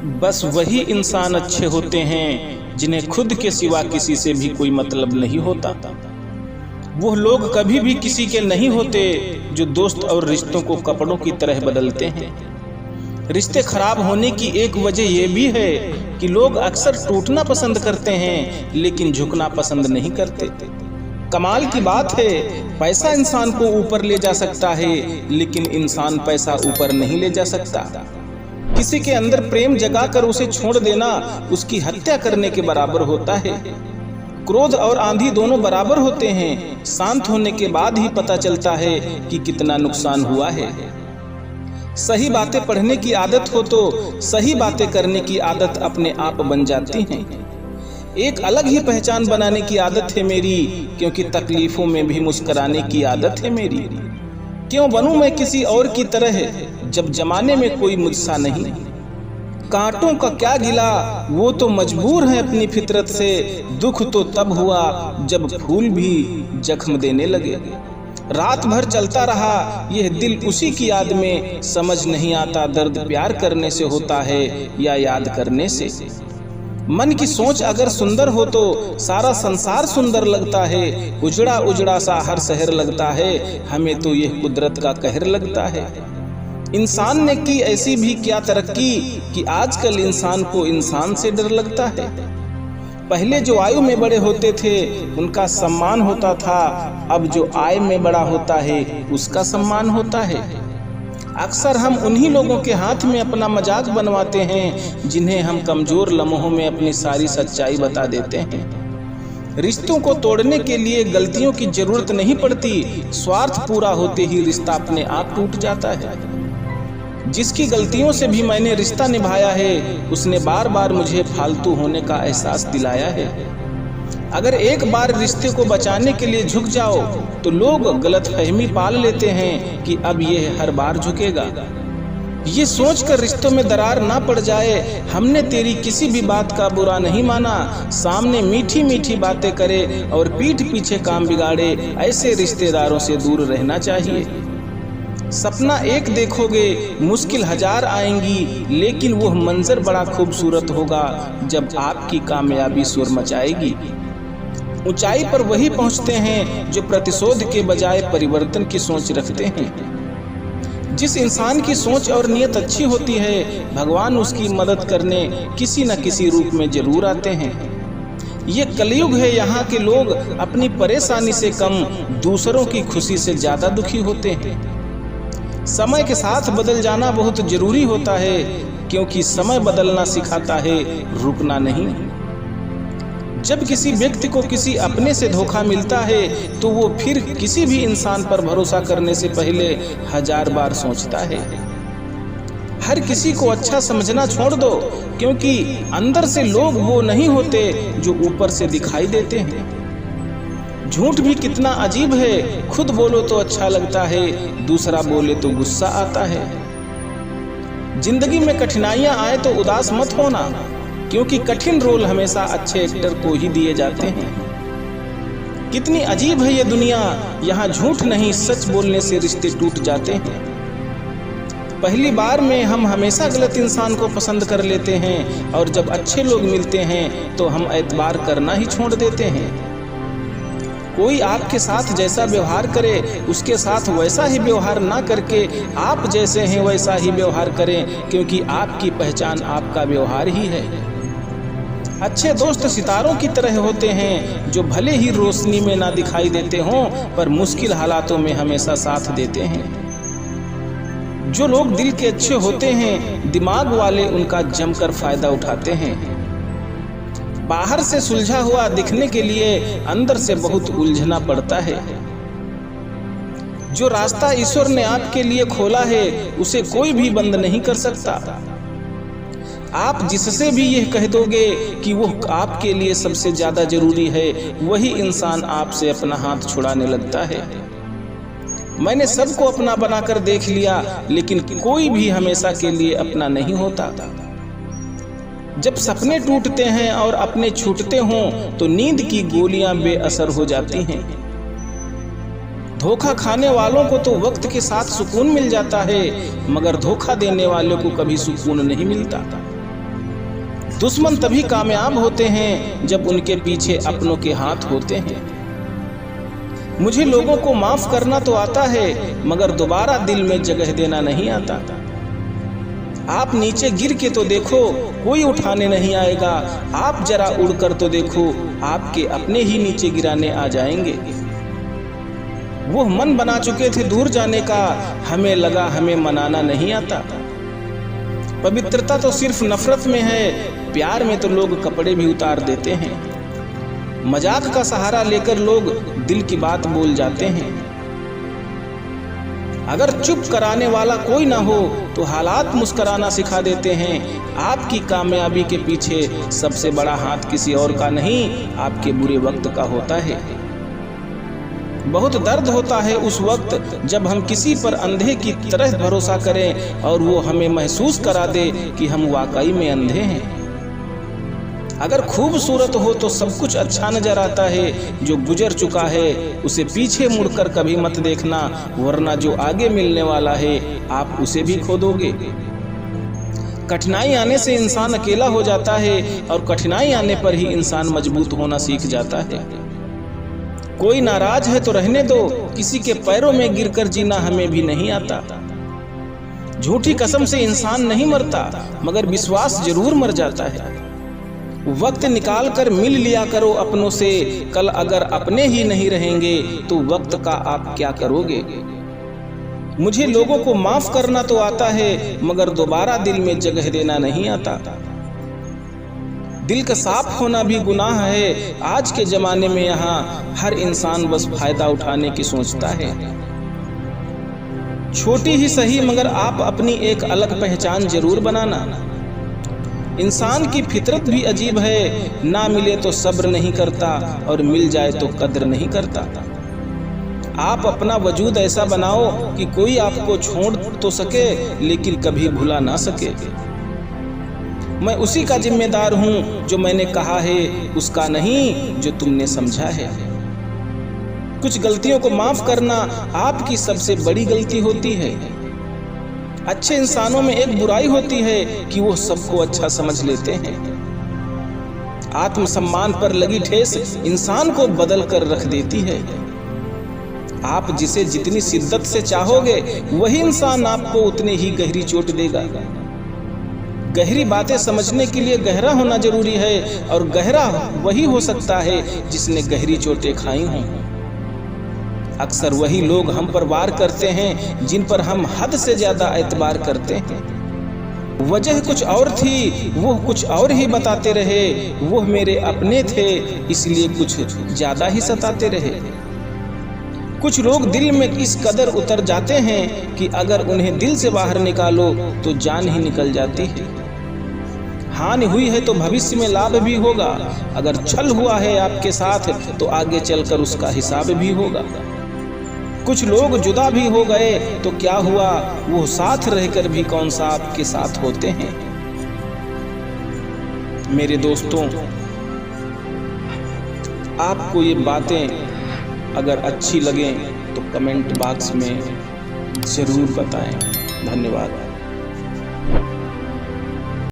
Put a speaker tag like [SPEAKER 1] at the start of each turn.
[SPEAKER 1] बस वही इंसान अच्छे होते हैं जिन्हें खुद के सिवा किसी से भी कोई मतलब नहीं होता। वो लोग कभी भी किसी के नहीं होते जो दोस्त और रिश्तों को कपड़ों की तरह बदलते हैं। रिश्ते खराब होने की एक वजह यह भी है कि लोग अक्सर टूटना पसंद करते हैं लेकिन झुकना पसंद नहीं करते। कमाल की बात है, पैसा इंसान को ऊपर ले जा सकता है लेकिन इंसान पैसा ऊपर नहीं ले जा सकता। किसी के अंदर प्रेम जगाकर उसे छोड़ देना उसकी हत्या करने के बराबर होता है। क्रोध और आंधी दोनों बराबर होते हैं। शांत होने के बाद ही पता चलता है कि कितना नुकसान हुआ है। सही बातें पढ़ने की आदत हो तो सही बातें करने की आदत अपने आप बन जाती हैं। एक अलग ही पहचान बनाने की आदत है मेरी, क्योंकि तकलीफों में भी मुस्कुराने की आदत है मेरी। क्यों बनूं मैं किसी और की तरह जब जमाने में कोई मुझसा नहीं। कांटों का क्या गिला, वो तो मजबूर है अपनी फितरत से। दुख तो तब हुआ जब फूल भी जख्म देने लगे। रात भर चलता रहा यह दिल उसी की याद में, समझ नहीं आता दर्द प्यार करने से होता है या याद करने से। मन की सोच अगर सुंदर हो तो सारा संसार सुंदर लगता है। उजड़ा उजड़ा सा हर शहर लगता है, हमें तो यह कुदरत का कहर लगता है। इंसान ने की ऐसी भी क्या तरक्की कि आजकल इंसान को इंसान से डर लगता है। पहले जो आयु में बड़े होते थे उनका सम्मान होता था, अब जो आय में बड़ा होता है उसका सम्मान होता है। अक्सर हम उन्हीं लोगों के हाथ में अपना मजाक बनवाते हैं जिन्हें हम कमजोर लम्हों में अपनी सारी सच्चाई बता देते हैं। रिश्तों को तोड़ने के लिए गलतियों की जरूरत नहीं पड़ती, स्वार्थ पूरा होते ही रिश्ता अपने आप टूट जाता है। जिसकी गलतियों से भी मैंने रिश्ता निभाया है उसने बार बार मुझे फालतू होने का एहसास दिलाया है। अगर एक बार रिश्ते को बचाने के लिए झुक जाओ तो लोग गलतफहमी पाल लेते हैं कि अब ये हर बार झुकेगा। ये सोचकर रिश्तों में दरार ना पड़ जाए, हमने तेरी किसी भी बात का बुरा नहीं माना। सामने मीठी मीठी बातें करे और पीठ पीछे काम बिगाड़े, ऐसे रिश्तेदारों से दूर रहना चाहिए। सपना एक देखोगे मुश्किल हजार आएंगी, लेकिन वो मंजर बड़ा खूबसूरत होगा जब आपकी कामयाबी सुर मचाएगी। ऊंचाई पर वही पहुंचते हैं जो प्रतिशोध के बजाय परिवर्तन की सोच रखते हैं। जिस इंसान की सोच और नियत अच्छी होती है भगवान उसकी मदद करने किसी न किसी रूप में जरूर आते हैं। ये कलयुग है, यहाँ के लोग अपनी परेशानी से कम दूसरों की खुशी से ज्यादा दुखी होते हैं। समय के साथ बदल जाना बहुत जरूरी होता है, क्योंकि समय बदलना सिखाता है, रुकना नहीं। जब किसी व्यक्ति को किसी अपने से धोखा मिलता है तो वो फिर किसी भी इंसान पर भरोसा करने से पहले 1000 बार सोचता है। हर किसी को अच्छा समझना छोड़ दो, क्योंकि अंदर से लोग वो नहीं होते जो ऊपर से दिखाई देते हैं। झूठ भी कितना अजीब है, खुद बोलो तो अच्छा लगता है, दूसरा बोले तो गुस्सा आता है। जिंदगी में कठिनाइयां आए तो उदास मत होना, क्योंकि कठिन रोल हमेशा अच्छे एक्टर को ही दिए जाते हैं। कितनी अजीब है ये दुनिया, यहाँ झूठ नहीं सच बोलने से रिश्ते टूट जाते हैं। पहली बार में हम हमेशा गलत इंसान को पसंद कर लेते हैं और जब अच्छे लोग मिलते हैं तो हम एतबार करना ही छोड़ देते हैं। कोई आपके साथ जैसा व्यवहार करे उसके साथ वैसा ही व्यवहार ना करके आप जैसे हैं वैसा ही व्यवहार करें, क्योंकि आपकी पहचान आपका व्यवहार ही है। अच्छे दोस्त सितारों की तरह होते हैं जो भले ही रोशनी में ना दिखाई देते हों पर मुश्किल हालातों में हमेशा साथ देते हैं। जो लोग दिल के अच्छे होते हैं दिमाग वाले उनका जमकर फायदा उठाते हैं। बाहर से सुलझा हुआ दिखने के लिए अंदर से बहुत उलझना पड़ता है। जो रास्ता ईश्वर ने आपके लिए खोला है उसे कोई भी बंद नहीं कर सकता। आप जिससे भी यह कह दोगे कि वो आपके लिए सबसे ज्यादा जरूरी है, वही इंसान आपसे अपना हाथ छुड़ाने लगता है। मैंने सबको अपना बनाकर देख लिया, लेकिन कोई भी हमेशा के लिए अपना नहीं होता। जब सपने टूटते हैं और अपने छूटते हों तो नींद की गोलियां बेअसर हो जाती हैं। धोखा खाने वालों को तो वक्त के साथ सुकून मिल जाता है, मगर धोखा देने वालों को कभी सुकून नहीं मिलता। दुश्मन तभी कामयाब होते हैं जब उनके पीछे अपनों के हाथ होते हैं। मुझे लोगों को माफ करना तो आता है, मगर दोबारा दिल में जगह देना नहीं आता। आप नीचे गिर के तो देखो, कोई उठाने नहीं आएगा। आप जरा उड़कर तो देखो, आपके अपने ही नीचे गिराने आ जाएंगे। वो मन बना चुके थे दूर जाने का, हमें लगा हमें मनाना नहीं आता। पवित्रता तो सिर्फ नफरत में है, प्यार में तो लोग कपड़े भी उतार देते हैं। मजाक का सहारा लेकर लोग दिल की बात बोल जाते हैं। अगर चुप कराने वाला कोई ना हो तो हालात मुस्कुराना सिखा देते हैं। आपकी कामयाबी के पीछे सबसे बड़ा हाथ किसी और का नहीं, आपके बुरे वक्त का होता है। बहुत दर्द होता है उस वक्त जब हम किसी पर अंधे की तरह भरोसा करें और वो हमें महसूस करा दे कि हम वाकई में अंधे हैं। अगर खूबसूरत हो तो सब कुछ अच्छा नजर आता है, जो गुजर चुका है उसे पीछे मुड़कर कभी मत देखना, वरना जो आगे मिलने वाला है आप उसे भी खो दोगे। कठिनाई आने से इंसान अकेला हो जाता है और कठिनाई आने पर ही इंसान मजबूत होना सीख जाता है। कोई नाराज है तो रहने दो, किसी के पैरों में गिरकर जीना हमें भी नहीं आता। झूठी कसम से इंसान नहीं मरता, मगर विश्वास जरूर मर जाता है। वक्त निकाल कर मिल लिया करो अपनों से, कल अगर अपने ही नहीं रहेंगे तो वक्त का आप क्या करोगे। मुझे लोगों को माफ करना तो आता है, मगर दोबारा दिल में जगह देना नहीं आता। दिल का साफ होना भी गुनाह है। आज के जमाने में यहाँ हर इंसान बस फायदा उठाने की सोचता है। छोटी ही सही, मगर आप अपनी एक अलग पहचान जरूर बनाना। इंसान की फितरत भी अजीब है, ना मिले तो सब्र नहीं करता और मिल जाए तो कद्र नहीं करता। आप अपना वजूद ऐसा बनाओ कि कोई आपको छोड़ तो सके लेकिन कभी भुला ना सके। मैं उसी का जिम्मेदार हूँ जो मैंने कहा है, उसका नहीं जो तुमने समझा है। कुछ गलतियों को माफ करना आपकी सबसे बड़ी गलती होती है। अच्छे इंसानों में एक बुराई होती है कि वो सबको अच्छा समझ लेते हैं। आत्मसम्मान पर लगी ठेस इंसान को बदल कर रख देती है। आप जिसे जितनी शिद्दत से चाहोगे वही इंसान आपको उतने ही गहरी चोट देगा। गहरी बातें समझने के लिए गहरा होना जरूरी है, और गहरा वही हो सकता है जिसने गहरी चोटें खाई हों। अक्सर वही लोग हम पर वार करते हैं जिन पर हम हद से ज्यादा एतबार करते हैं। वजह कुछ और थी, वो कुछ और ही बताते रहे। वो मेरे अपने थे, इसलिए कुछ ज्यादा ही सताते रहे। कुछ लोग दिल में इस कदर उतर जाते हैं कि अगर उन्हें दिल से बाहर निकालो तो जान ही निकल जाती है। हानि हुई है तो भविष्य में लाभ भी होगा। अगर छल हुआ है आपके साथ तो आगे चलकर उसका हिसाब भी होगा। कुछ लोग जुदा भी हो गए तो क्या हुआ, वो साथ रहकर भी कौन सा आपके साथ होते हैं। मेरे दोस्तों, आपको ये बातें अगर अच्छी लगें तो कमेंट बॉक्स में जरूर बताएं। धन्यवाद।